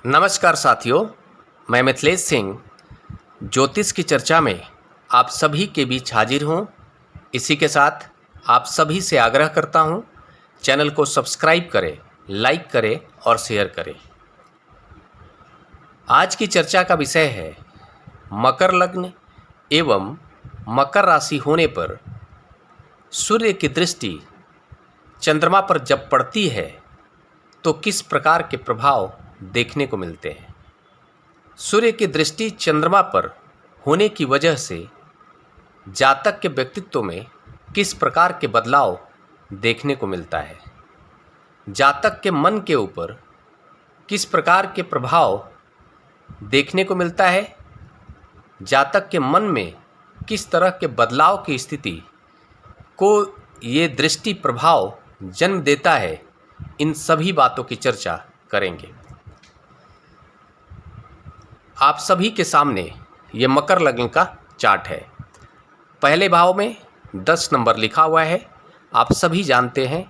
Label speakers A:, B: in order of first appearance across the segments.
A: नमस्कार साथियों, मैं मिथिलेश सिंह ज्योतिष की चर्चा में आप सभी के बीच हाजिर हूँ। इसी के साथ आप सभी से आग्रह करता हूँ, चैनल को सब्सक्राइब करें, लाइक करें और शेयर करें। आज की चर्चा का विषय है मकर लग्न एवं मकर राशि होने पर सूर्य की दृष्टि चंद्रमा पर जब पड़ती है तो किस प्रकार के प्रभाव देखने को मिलते हैं। सूर्य की दृष्टि चंद्रमा पर होने की वजह से जातक के व्यक्तित्व में किस प्रकार के बदलाव देखने को मिलता है, जातक के मन के ऊपर किस प्रकार के प्रभाव देखने को मिलता है, जातक के मन में किस तरह के बदलाव की स्थिति को ये दृष्टि प्रभाव जन्म देता है, इन सभी बातों की चर्चा करेंगे। आप सभी के सामने ये मकर लग्न का चार्ट है। पहले भाव में 10 नंबर लिखा हुआ है। आप सभी जानते हैं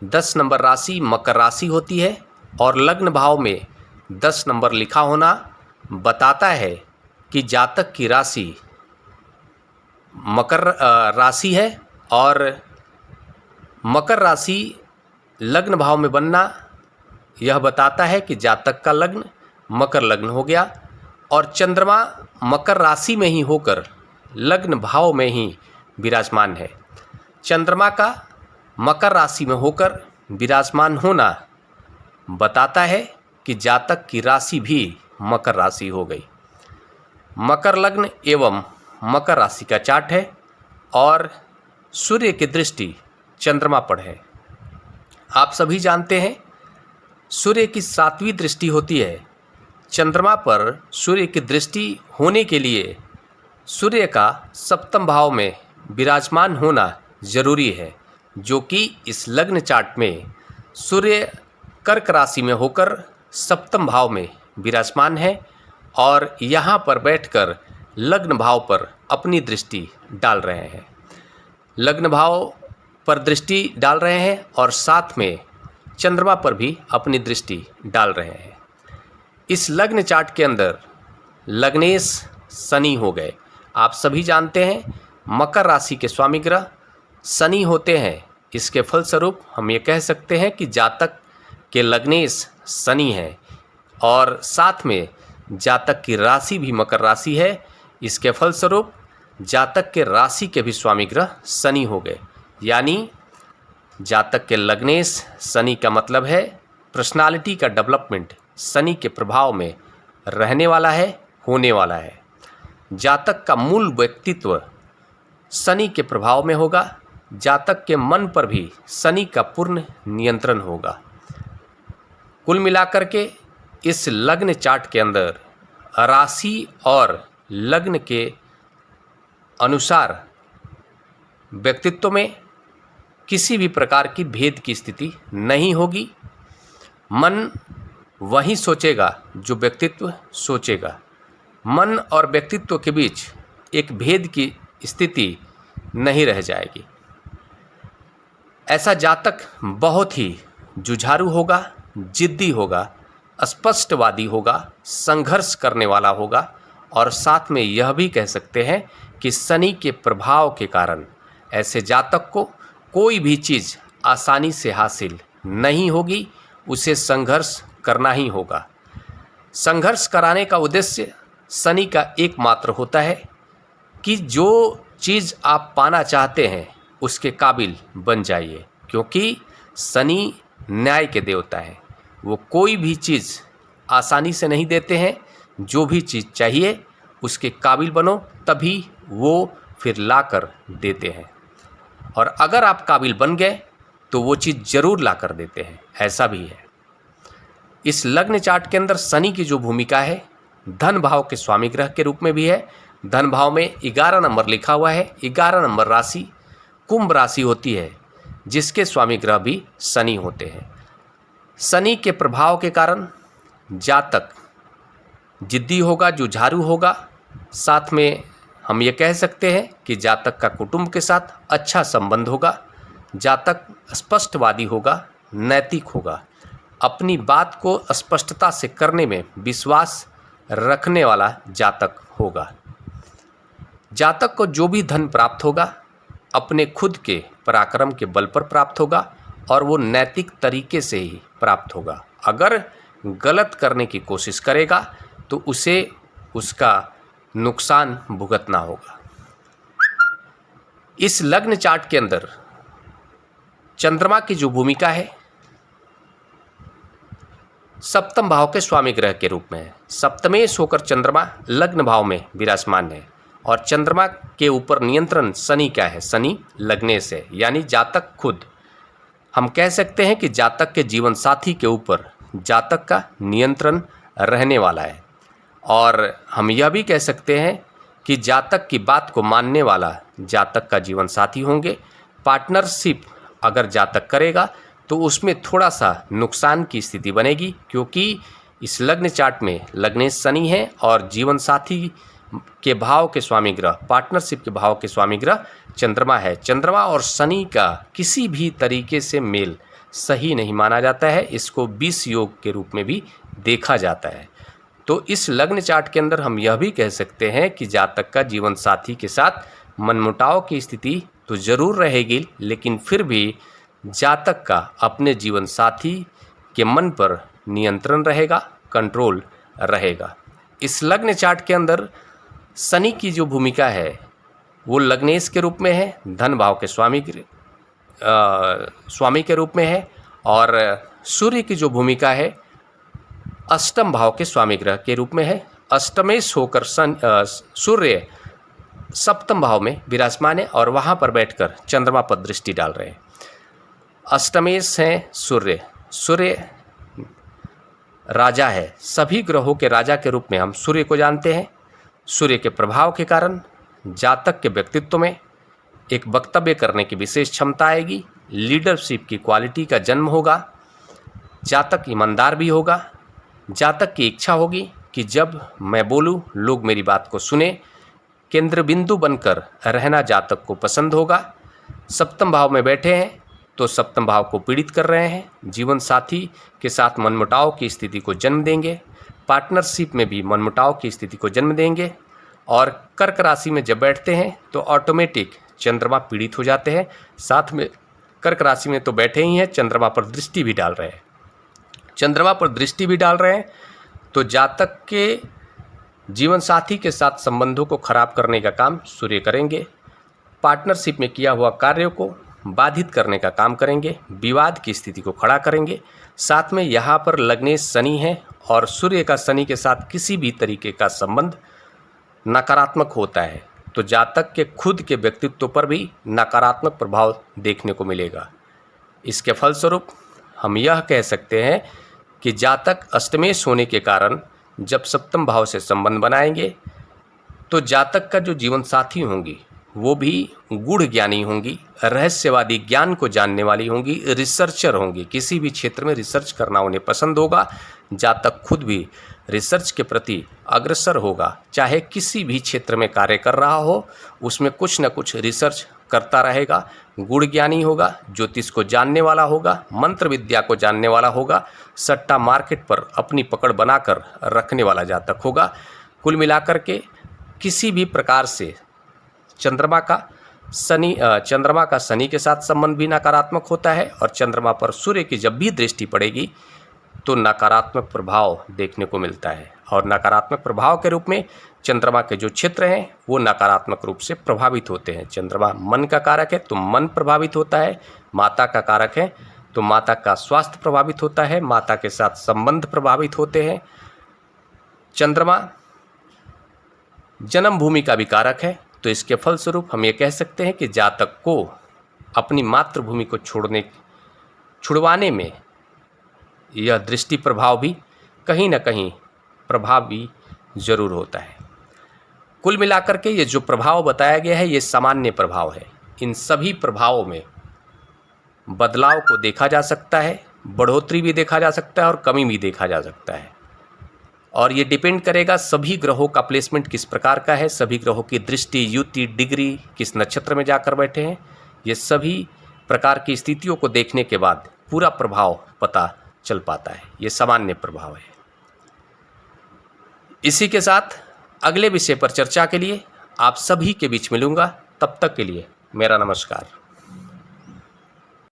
A: 10 नंबर राशि मकर राशि होती है और लग्न भाव में 10 नंबर लिखा होना बताता है कि जातक की राशि मकर राशि है और मकर राशि लग्न भाव में बनना यह बताता है कि जातक का लग्न मकर लग्न हो गया और चंद्रमा मकर राशि में ही होकर लग्न भाव में ही विराजमान है। चंद्रमा का मकर राशि में होकर विराजमान होना बताता है कि जातक की राशि भी मकर राशि हो गई। मकर लग्न एवं मकर राशि का चार्ट है और सूर्य की दृष्टि चंद्रमा पर है। आप सभी जानते हैं सूर्य की 7वीं दृष्टि होती है। चंद्रमा पर सूर्य की दृष्टि होने के लिए सूर्य का 7वें भाव में विराजमान होना जरूरी है, जो कि इस लग्न चार्ट में सूर्य कर्क राशि में होकर 7वें भाव में विराजमान है और यहाँ पर बैठकर लग्न भाव पर अपनी दृष्टि डाल रहे हैं। लग्न भाव पर दृष्टि डाल रहे हैं और साथ में चंद्रमा पर भी अपनी दृष्टि डाल रहे हैं। इस लग्न चार्ट के अंदर लग्नेश शनि हो गए। आप सभी जानते हैं मकर राशि के स्वामी ग्रह शनि होते हैं। इसके फलस्वरूप हम ये कह सकते हैं कि जातक के लग्नेश शनि है और साथ में जातक की राशि भी मकर राशि है। इसके फलस्वरूप जातक के राशि के भी स्वामी ग्रह शनि हो गए। यानी जातक के लग्नेश शनि का मतलब है पर्सनालिटी का डेवलपमेंट शनि के प्रभाव में रहने वाला है, होने वाला है। जातक का मूल व्यक्तित्व शनि के प्रभाव में होगा। जातक के मन पर भी शनि का पूर्ण नियंत्रण होगा। कुल मिलाकर के इस लग्न चार्ट के अंदर राशि और लग्न के अनुसार व्यक्तित्व में किसी भी प्रकार की भेद की स्थिति नहीं होगी। मन वही सोचेगा जो व्यक्तित्व सोचेगा। मन और व्यक्तित्व के बीच एक भेद की स्थिति नहीं रह जाएगी। ऐसा जातक बहुत ही जुझारू होगा, जिद्दी होगा, स्पष्टवादी होगा, संघर्ष करने वाला होगा और साथ में यह भी कह सकते हैं कि शनि के प्रभाव के कारण ऐसे जातक को कोई भी चीज़ आसानी से हासिल नहीं होगी। उसे संघर्ष करना ही होगा। संघर्ष कराने का उद्देश्य शनि का एकमात्र होता है कि जो चीज़ आप पाना चाहते हैं उसके काबिल बन जाइए, क्योंकि शनि न्याय के देवता है। वो कोई भी चीज़ आसानी से नहीं देते हैं। जो भी चीज़ चाहिए उसके काबिल बनो, तभी वो फिर ला कर देते हैं और अगर आप काबिल बन गए तो वो चीज़ ज़रूर ला कर देते हैं। ऐसा भी है। इस लग्न चार्ट के अंदर शनि की जो भूमिका है धन भाव के स्वामी ग्रह के रूप में भी है। धन भाव में 11 नंबर लिखा हुआ है। 11 नंबर राशि कुंभ राशि होती है, जिसके स्वामी ग्रह भी शनि होते हैं। शनि के प्रभाव के कारण जातक जिद्दी होगा, जुझारू होगा। साथ में हम ये कह सकते हैं कि जातक का कुटुंब के साथ अच्छा संबंध होगा। जातक स्पष्टवादी होगा, नैतिक होगा। अपनी बात को स्पष्टता से करने में विश्वास रखने वाला जातक होगा। जातक को जो भी धन प्राप्त होगा अपने खुद के पराक्रम के बल पर प्राप्त होगा और वो नैतिक तरीके से ही प्राप्त होगा। अगर गलत करने की कोशिश करेगा तो उसे उसका नुकसान भुगतना होगा। इस लग्न चार्ट के अंदर चंद्रमा की जो भूमिका है सप्तम भाव के स्वामी ग्रह के रूप में है। सप्तमेश होकर चंद्रमा लग्न भाव में विराजमान है और चंद्रमा के ऊपर नियंत्रण शनि का है, शनि लग्नेश है, यानी जातक खुद। हम कह सकते हैं कि जातक के जीवन साथी के ऊपर जातक का नियंत्रण रहने वाला है और हम यह भी कह सकते हैं कि जातक की बात को मानने वाला जातक का जीवन साथी होंगे। पार्टनरशिप अगर जातक करेगा तो उसमें थोड़ा सा नुकसान की स्थिति बनेगी, क्योंकि इस लग्न चार्ट में लग्नेश शनि है और जीवन साथी के भाव के स्वामी ग्रह, पार्टनरशिप के भाव के स्वामी ग्रह चंद्रमा है। चंद्रमा और शनि का किसी भी तरीके से मेल सही नहीं माना जाता है, इसको विष योग के रूप में भी देखा जाता है। तो इस लग्न चार्ट के अंदर हम यह भी कह सकते हैं कि जातक का जीवन साथी के साथ मनमुटाव की स्थिति तो जरूर रहेगी, लेकिन फिर भी जातक का अपने जीवन साथी के मन पर नियंत्रण रहेगा, कंट्रोल रहेगा। इस लग्न चार्ट के अंदर शनि की जो भूमिका है वो लग्नेश के रूप में है, धन भाव के स्वामी के रूप में है और सूर्य की जो भूमिका है अष्टम भाव के स्वामी ग्रह के रूप में है। अष्टमेश होकर सूर्य सप्तम भाव में विराजमान है और वहाँ पर बैठकर चंद्रमा पर दृष्टि डाल रहे हैं। अष्टमेश हैं सूर्य, सूर्य राजा है, सभी ग्रहों के राजा के रूप में हम सूर्य को जानते हैं। सूर्य के प्रभाव के कारण जातक के व्यक्तित्व में एक वक्तव्य करने की विशेष क्षमता आएगी, लीडरशिप की क्वालिटी का जन्म होगा, जातक ईमानदार भी होगा, जातक की इच्छा होगी कि जब मैं बोलूं लोग मेरी बात को सुने, केंद्र बिंदु बनकर रहना जातक को पसंद होगा। सप्तम भाव में बैठे हैं तो सप्तम भाव को पीड़ित कर रहे हैं, जीवन साथी के साथ मनमुटाव की स्थिति को जन्म देंगे, पार्टनरशिप में भी मनमुटाव की स्थिति को जन्म देंगे और कर्क राशि में जब बैठते हैं तो ऑटोमेटिक चंद्रमा पीड़ित हो जाते हैं। साथ में कर्क राशि में तो बैठे ही हैं, चंद्रमा पर दृष्टि भी डाल रहे हैं। चंद्रमा पर दृष्टि भी डाल रहे हैं तो जातक के जीवन साथी के साथ संबंधों को खराब करने का काम सूर्य करेंगे, पार्टनरशिप में किया हुआ कार्यों को बाधित करने का काम करेंगे, विवाद की स्थिति को खड़ा करेंगे। साथ में यहाँ पर लग्नेश शनि है और सूर्य का शनि के साथ किसी भी तरीके का संबंध नकारात्मक होता है तो जातक के खुद के व्यक्तित्व पर भी नकारात्मक प्रभाव देखने को मिलेगा। इसके फलस्वरूप हम यह कह सकते हैं कि जातक अष्टमेश होने के कारण जब सप्तम भाव से संबंध बनाएंगे तो जातक का जो जीवन साथी होंगी वो भी गूढ़ ज्ञानी होंगी, रहस्यवादी ज्ञान को जानने वाली होंगी, रिसर्चर होंगी, किसी भी क्षेत्र में रिसर्च करना उन्हें पसंद होगा। जातक खुद भी रिसर्च के प्रति अग्रसर होगा, चाहे किसी भी क्षेत्र में कार्य कर रहा हो उसमें कुछ न कुछ रिसर्च करता रहेगा। गूढ़ ज्ञानी होगा, ज्योतिष को जानने वाला होगा, मंत्र विद्या को जानने वाला होगा, सट्टा मार्केट पर अपनी पकड़ बनाकर रखने वाला जातक होगा। कुल मिलाकर के किसी भी प्रकार से चंद्रमा का शनि के साथ संबंध भी नकारात्मक होता है और चंद्रमा पर सूर्य की जब भी दृष्टि पड़ेगी तो नकारात्मक प्रभाव देखने को मिलता है और नकारात्मक प्रभाव के रूप में चंद्रमा के जो क्षेत्र हैं वो नकारात्मक रूप से प्रभावित होते हैं। चंद्रमा मन का कारक है तो मन प्रभावित होता है, माता का कारक है तो माता का स्वास्थ्य प्रभावित होता है, माता के साथ संबंध प्रभावित होते हैं। चंद्रमा जन्म भूमि का भी कारक है तो इसके फलस्वरूप हम ये कह सकते हैं कि जातक को अपनी मातृभूमि को छुड़वाने में यह दृष्टि प्रभाव भी कहीं न कहीं प्रभावी जरूर होता है। कुल मिलाकर के ये जो प्रभाव बताया गया है ये सामान्य प्रभाव है। इन सभी प्रभावों में बदलाव को देखा जा सकता है, बढ़ोतरी भी देखा जा सकता है और कमी भी देखा जा सकता है और ये डिपेंड करेगा सभी ग्रहों का प्लेसमेंट किस प्रकार का है, सभी ग्रहों की दृष्टि, युति, डिग्री किस नक्षत्र में जाकर बैठे हैं। ये सभी प्रकार की स्थितियों को देखने के बाद पूरा प्रभाव पता चल पाता है। ये सामान्य प्रभाव है। इसी के साथ अगले विषय पर चर्चा के लिए आप सभी के बीच मिलूंगा। तब तक के लिए मेरा नमस्कार।